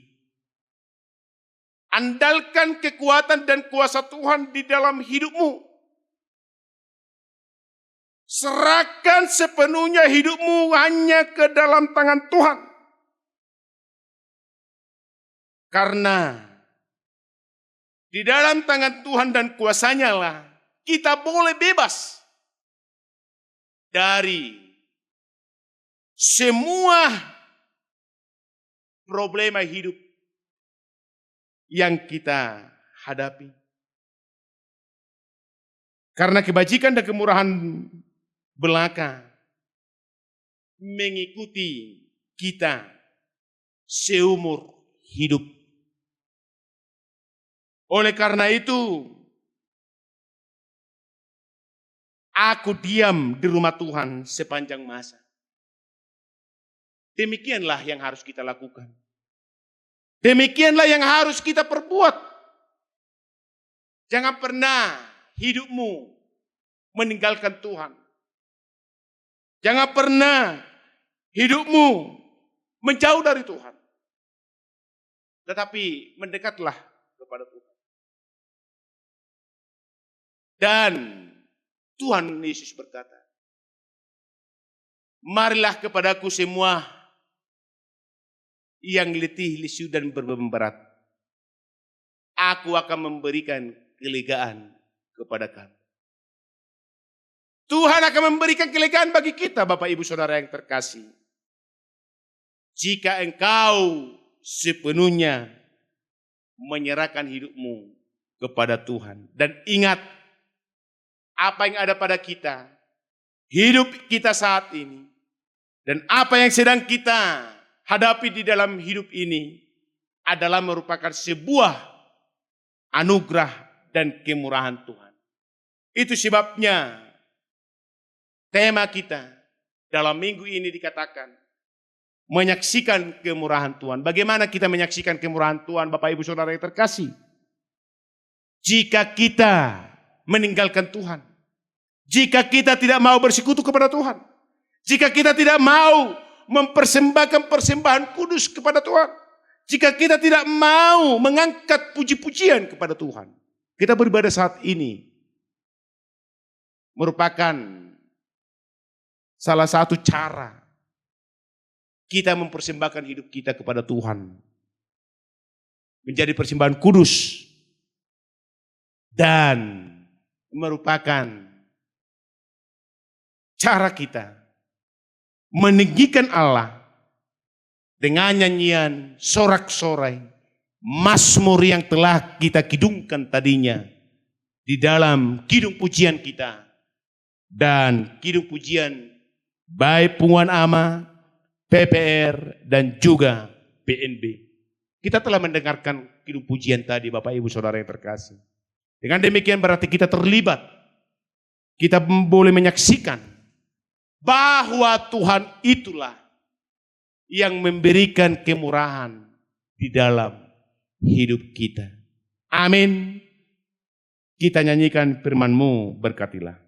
Andalkan kekuatan dan kuasa Tuhan di dalam hidupmu. Serahkan sepenuhnya hidupmu hanya ke dalam tangan Tuhan. Karena di dalam tangan Tuhan dan kuasanya lah kita boleh bebas dari semua problema hidup yang kita hadapi. Karena kebajikan dan kemurahan belaka mengikuti kita seumur hidup. Oleh karena itu, aku diam di rumah Tuhan sepanjang masa. Demikianlah yang harus kita lakukan. Demikianlah yang harus kita perbuat. Jangan pernah hidupmu meninggalkan Tuhan. Jangan pernah hidupmu menjauh dari Tuhan. Tetapi mendekatlah kepada Tuhan. Dan Tuhan Yesus berkata, marilah kepadaku semua yang letih, lesu dan berbeban berat. Aku akan memberikan kelegaan kepada kamu. Tuhan akan memberikan kelegaan bagi kita, Bapak Ibu Saudara yang terkasih. Jika engkau sepenuhnya menyerahkan hidupmu kepada Tuhan. Dan ingat, apa yang ada pada kita, hidup kita saat ini, dan apa yang sedang kita hadapi di dalam hidup ini adalah merupakan sebuah anugerah dan kemurahan Tuhan. Itu sebabnya tema kita dalam minggu ini dikatakan menyaksikan kemurahan Tuhan. Bagaimana kita menyaksikan kemurahan Tuhan, Bapak Ibu Saudara yang terkasih? Jika kita meninggalkan Tuhan, jika kita tidak mau bersekutu kepada Tuhan, jika kita tidak mau mempersembahkan persembahan kudus kepada Tuhan, jika kita tidak mau mengangkat puji-pujian kepada Tuhan, kita beribadah saat ini merupakan salah satu cara kita mempersembahkan hidup kita kepada Tuhan. Menjadi persembahan kudus. Dan merupakan cara kita meninggikan Allah dengan nyanyian, sorak-sorai, mazmur yang telah kita kidungkan tadinya di dalam kidung pujian kita. Dan kidung pujian baik Punguan Ama, PPR, dan juga PNB. Kita telah mendengarkan kidung pujian tadi, Bapak Ibu Saudara yang terkasih. Dengan demikian berarti kita terlibat. Kita boleh menyaksikan bahwa Tuhan itulah yang memberikan kemurahan di dalam hidup kita. Amin. Kita nyanyikan firman-Mu, berkatilah.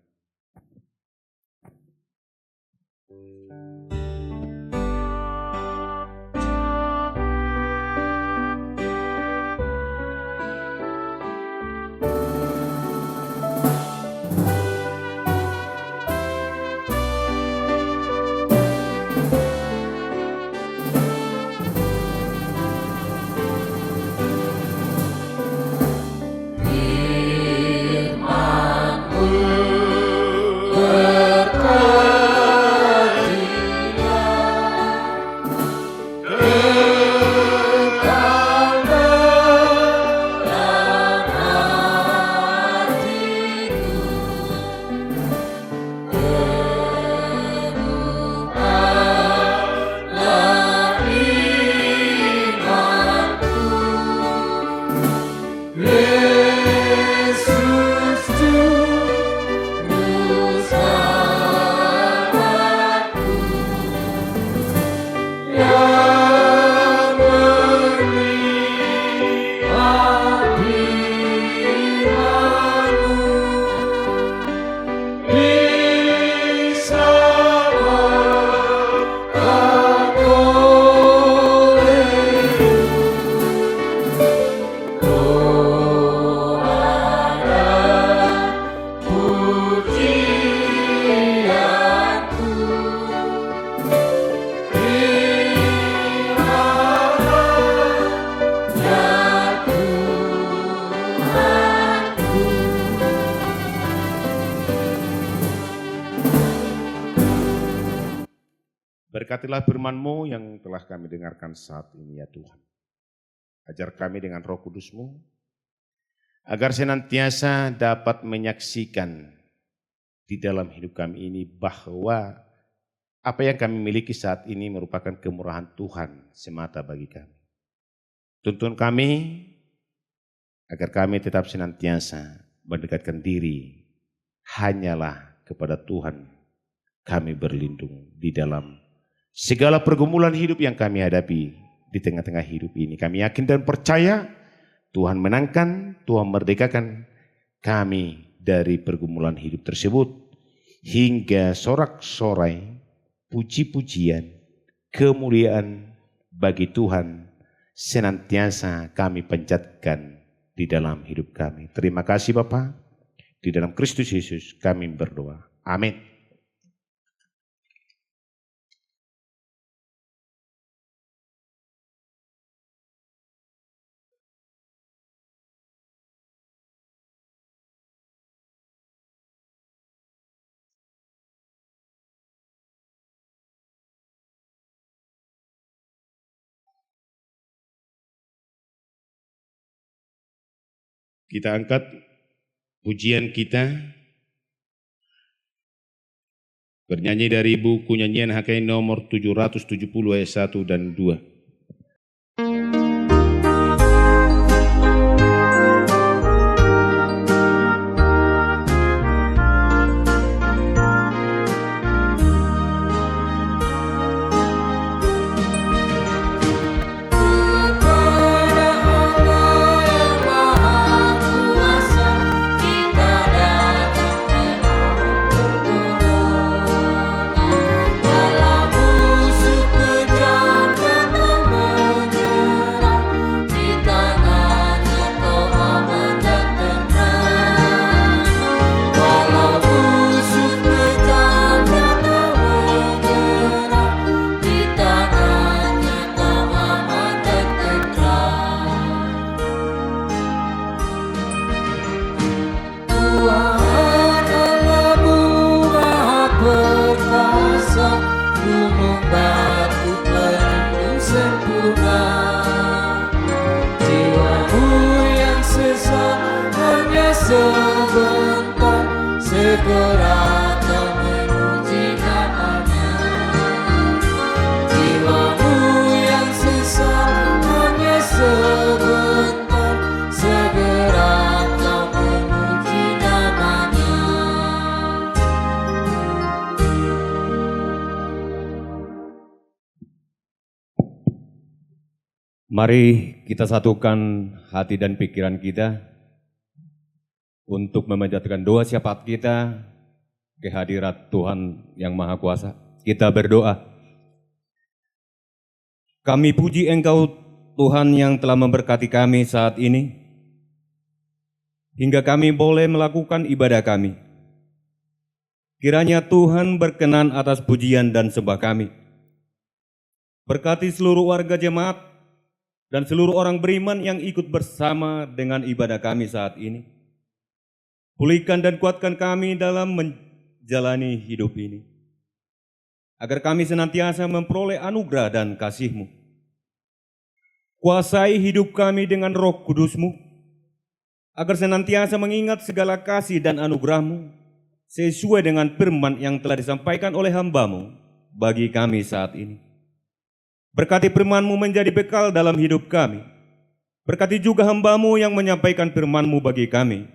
Berkatilah firman-Mu yang telah kami dengarkan saat ini ya Tuhan. Ajar kami dengan Roh Kudus-Mu, agar senantiasa dapat menyaksikan di dalam hidup kami ini bahwa apa yang kami miliki saat ini merupakan kemurahan Tuhan semata bagi kami. Tuntun kami agar kami tetap senantiasa mendekatkan diri hanyalah kepada Tuhan. Kami berlindung di dalam segala pergumulan hidup yang kami hadapi di tengah-tengah hidup ini. Kami yakin dan percaya Tuhan menangkan, Tuhan merdekakan kami dari pergumulan hidup tersebut. Hingga sorak-sorai puji-pujian, kemuliaan bagi Tuhan senantiasa kami panjatkan di dalam hidup kami. Terima kasih Bapa, di dalam Kristus Yesus kami berdoa. Amin. Kita angkat pujian kita, bernyanyi dari buku nyanyian HKI nomor 770 ayat 1 dan 2. Mari kita satukan hati dan pikiran kita untuk memanjatkan doa syafaat kita ke hadirat Tuhan yang Maha Kuasa. Kita berdoa. Kami puji Engkau Tuhan yang telah memberkati kami saat ini, hingga kami boleh melakukan ibadah kami. Kiranya Tuhan berkenan atas pujian dan sembah kami. Berkati seluruh warga jemaat dan seluruh orang beriman yang ikut bersama dengan ibadah kami saat ini. Pulihkan dan kuatkan kami dalam menjalani hidup ini, agar kami senantiasa memperoleh anugerah dan kasih-Mu. Kuasai hidup kami dengan Roh Kudus-Mu, agar senantiasa mengingat segala kasih dan anugerah-Mu, sesuai dengan firman yang telah disampaikan oleh hamba-Mu bagi kami saat ini. Berkati firman-Mu menjadi bekal dalam hidup kami. Berkati juga hamba-Mu yang menyampaikan firman-Mu bagi kami,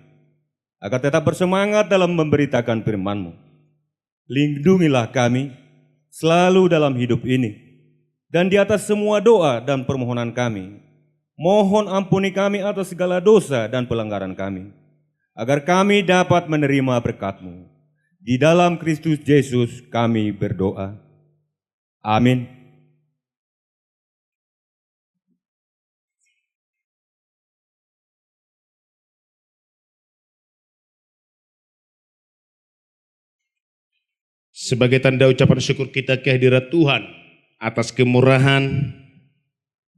agar tetap bersemangat dalam memberitakan firman-Mu. Lindungilah kami selalu dalam hidup ini, dan di atas semua doa dan permohonan kami, mohon ampuni kami atas segala dosa dan pelanggaran kami, agar kami dapat menerima berkat-Mu. Di dalam Kristus Yesus kami berdoa. Amin. Sebagai tanda ucapan syukur kita kehadirat Tuhan atas kemurahan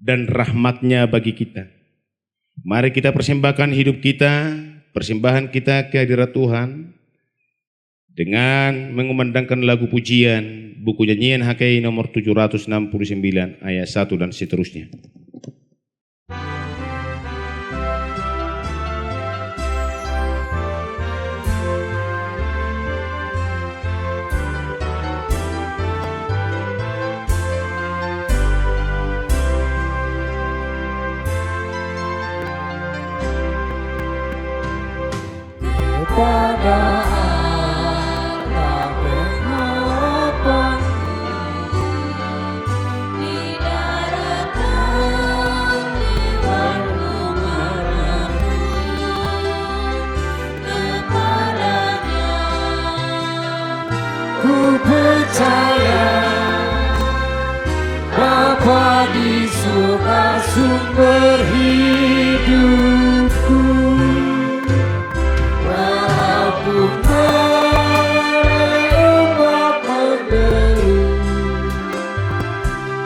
dan rahmat-Nya bagi kita, mari kita persembahkan hidup kita, persembahan kita kehadirat Tuhan dengan mengumandangkan lagu pujian buku nyanyian HKI nomor 769 ayat 1 dan seterusnya. Pada Allah pengharapan di daratan Yesus sumber hidupku. Walaupun ombak menderu,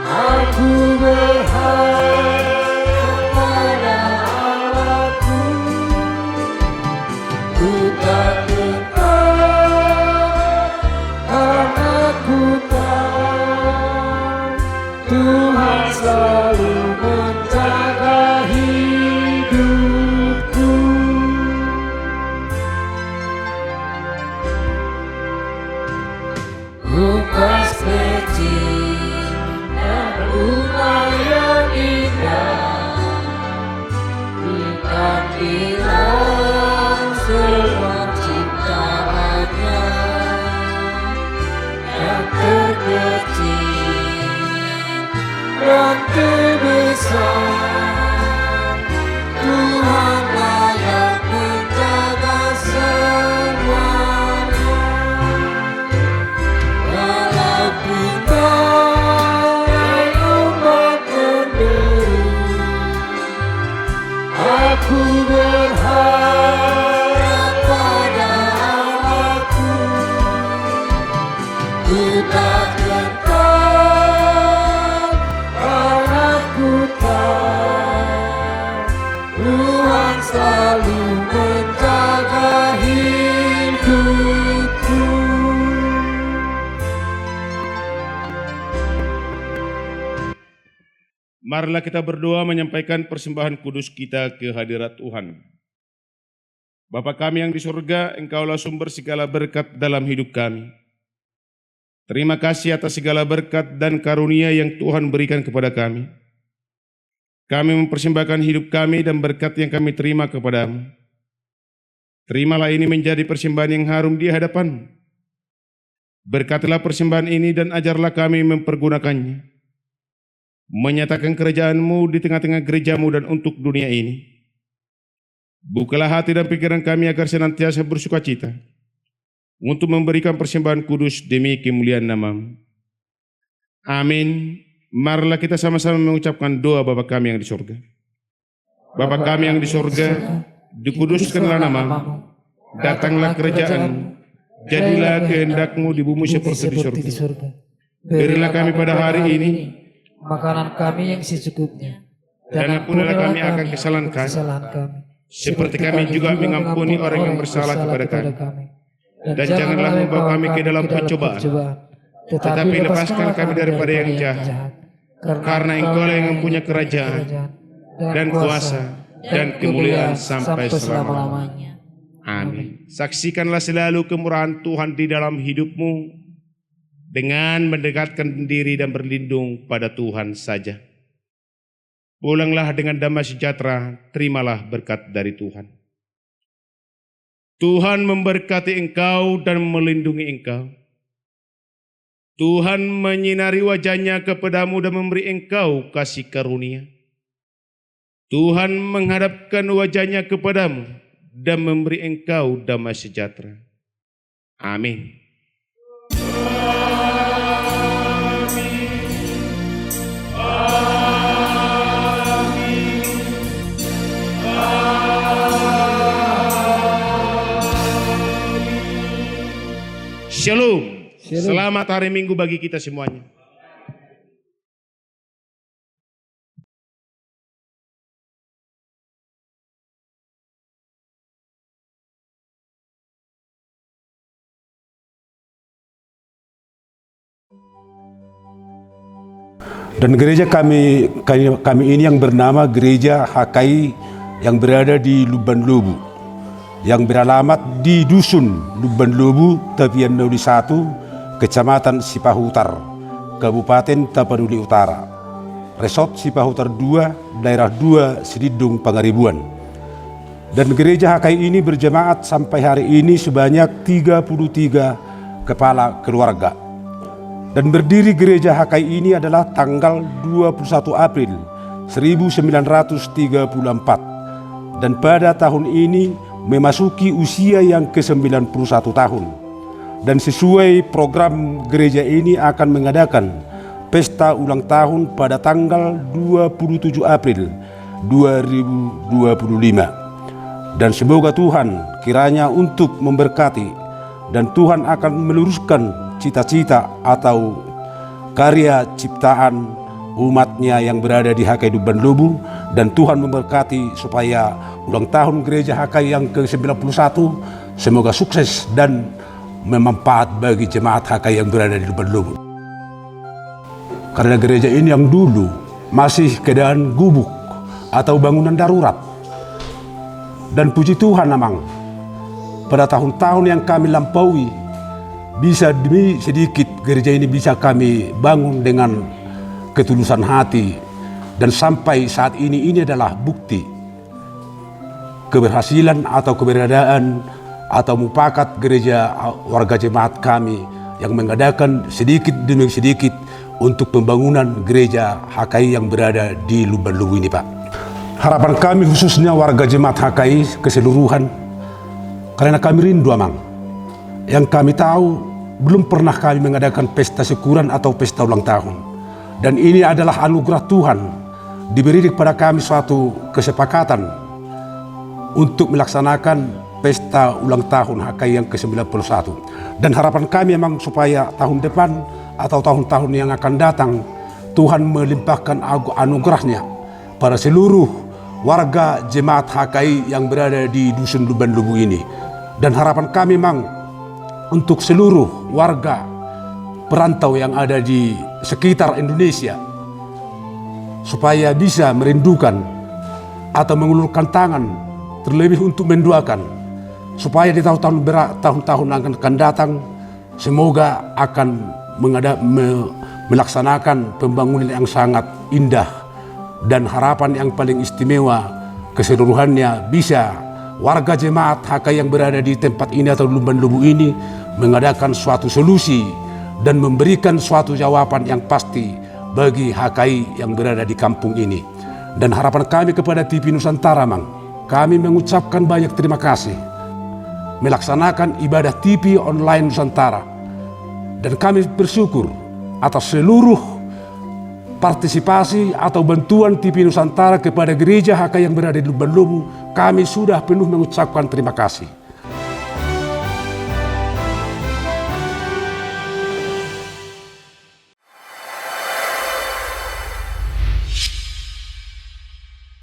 aku berharap pada Allahku. Ku tak gentar karena ku tahu Tuhan selalu menjaga hidupku. Lukas kecil dan rumah yang indah, dikandilkan semua ciptaannya. Yang terkecil dan terbesar, Tuhanlah yang menjaga semuanya. Walaupun badai ombak menderu, aku berharap pada Allahku. Ku tak gentar karena ku tahu Tuhan selalu menjaga hidupku. Marilah kita berdoa menyampaikan persembahan kudus kita ke hadirat Tuhan. Bapa kami yang di surga, Engkaulah sumber segala berkat dalam hidup kami. Terima kasih atas segala berkat dan karunia yang Tuhan berikan kepada kami. Kami mempersembahkan hidup kami dan berkat yang kami terima kepadamu. Terimalah ini menjadi persembahan yang harum di hadapan-Mu. Berkatilah persembahan ini dan ajarlah kami mempergunakannya, menyatakan kerajaan-Mu di tengah-tengah gereja-Mu dan untuk dunia ini. Bukalah hati dan pikiran kami agar senantiasa bersukacita untuk memberikan persembahan kudus demi kemuliaan nama-Mu. Amin. Marilah kita sama-sama mengucapkan doa Bapa kami yang di surga. Bapa kami yang di surga, dikuduskanlah nama-Mu, datanglah kerajaan-Mu, jadilah kehendak-Mu di bumi seperti di surga. Berilah kami pada hari ini makanan kami yang secukupnya, dan ampunilah kami akan kesalahan kami, seperti kami juga mengampuni orang yang bersalah kepada kami. Dan janganlah membawa kami ke dalam pencobaan, tetapi lepaskan kami daripada yang jahat. Karena Engkaulah yang mempunyai kerajaan dan kuasa dan kemuliaan sampai selama-lamanya. Amin. Saksikanlah selalu kemurahan Tuhan di dalam hidupmu dengan mendekatkan diri dan berlindung pada Tuhan saja. Pulanglah dengan damai sejahtera, terimalah berkat dari Tuhan. Tuhan memberkati engkau dan melindungi engkau. Tuhan menyinari wajahnya kepadamu dan memberi engkau kasih karunia. Tuhan menghadapkan wajahnya kepadamu dan memberi engkau damai sejahtera. Amin. Shalom. Selamat hari Minggu bagi kita semuanya. Dan gereja kami ini yang bernama Gereja HKI yang berada di Luban Lobu, yang beralamat di Dusun Luban Lobu, Tepian Naudi 1, Kecamatan Sipahutar, Kabupaten Tapanuli Utara, Resort Sipahutar 2, Daerah 2, Sididung, Pangaribuan. Dan gereja HKI ini berjemaat sampai hari ini sebanyak 33 kepala keluarga. Dan berdiri gereja HKI ini adalah tanggal 21 April 1934. Dan pada tahun ini memasuki usia yang ke-91 tahun. Dan sesuai program gereja ini akan mengadakan pesta ulang tahun pada tanggal 27 April 2025. Dan semoga Tuhan kiranya untuk memberkati dan Tuhan akan meluruskan cita-cita atau karya ciptaan umatnya yang berada di HKI Lubang Lubu, dan Tuhan memberkati supaya ulang tahun gereja HKI yang ke-91 semoga sukses dan bermanfaat bagi jemaat HKI yang berada di Lubang Lubu. Karena gereja ini yang dulu masih keadaan gubuk atau bangunan darurat. Dan puji Tuhan memang pada tahun-tahun yang kami lampaui, bisa demi sedikit gereja ini bisa kami bangun dengan ketulusan hati. Dan sampai saat ini adalah bukti keberhasilan atau keberadaan atau mufakat gereja warga jemaat kami yang mengadakan sedikit demi sedikit untuk pembangunan gereja HKI yang berada di Lubang Lubu ini, Pak. Harapan kami khususnya warga jemaat HKI keseluruhan, karena kami rindu amang. Yang kami tahu belum pernah kami mengadakan pesta syukuran atau pesta ulang tahun. Dan ini adalah anugerah Tuhan, diberi kepada kami suatu kesepakatan untuk melaksanakan pesta ulang tahun HKI yang ke-91. Dan harapan kami memang supaya tahun depan atau tahun-tahun yang akan datang, Tuhan melimpahkan anugerahnya pada seluruh warga jemaat HKI yang berada di Dusun Lubang Lubu ini. Dan harapan kami memang untuk seluruh warga perantau yang ada di sekitar Indonesia, supaya bisa merindukan atau mengulurkan tangan terlebih untuk mendoakan, supaya di tahun-tahun yang akan datang semoga akan melaksanakan pembangunan yang sangat indah. Dan harapan yang paling istimewa keseluruhannya bisa warga jemaat HKI yang berada di tempat ini atau Lubang Lubu ini mengadakan suatu solusi dan memberikan suatu jawaban yang pasti bagi HKI yang berada di kampung ini. Dan harapan kami kepada TV Nusantara, kami mengucapkan banyak terima kasih melaksanakan ibadah TV online Nusantara. Dan kami bersyukur atas seluruh partisipasi atau bantuan TV Nusantara kepada gereja HKI yang berada di Lubang Lubu. Kami sudah penuh mengucapkan terima kasih.